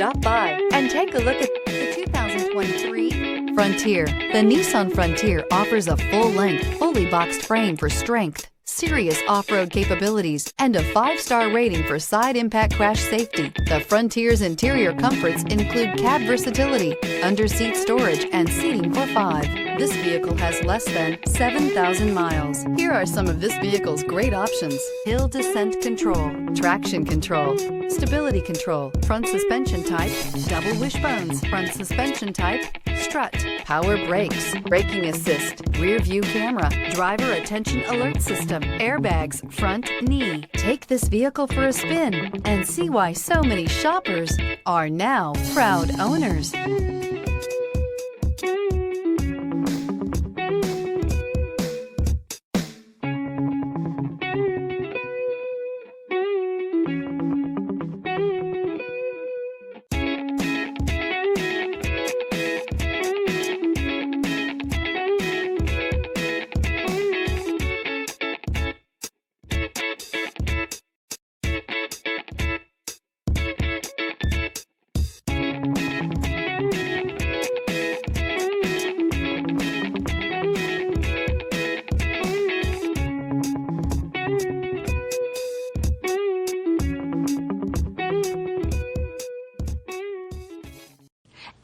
Stop by and take a look at the 2023 Frontier. The Nissan Frontier offers a full-length, fully boxed frame for strength, serious off-road capabilities, and a 5-star rating for side impact crash safety. The Frontier's interior comforts include cab versatility, under-seat storage, and seating for 5. This vehicle has less than 7,000 miles. Here are some of this vehicle's great options: hill descent control, traction control, stability control, front suspension type, double wishbones, front suspension type, strut, power brakes, braking assist, rear view camera, driver attention alert system, airbags, front knee. Take this vehicle for a spin and see why so many shoppers are now proud owners.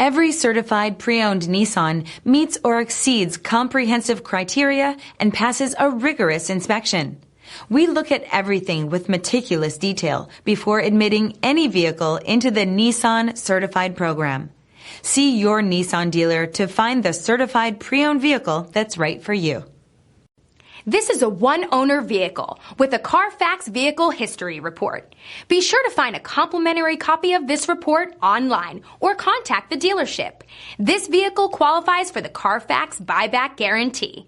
Every certified pre-owned Nissan meets or exceeds comprehensive criteria and passes a rigorous inspection. We look at everything with meticulous detail before admitting any vehicle into the Nissan Certified Program. See your Nissan dealer to find the certified pre-owned vehicle that's right for you. This is a one-owner vehicle with a Carfax Vehicle History Report. Be sure to find a complimentary copy of this report online or contact the dealership. This vehicle qualifies for the Carfax Buyback Guarantee.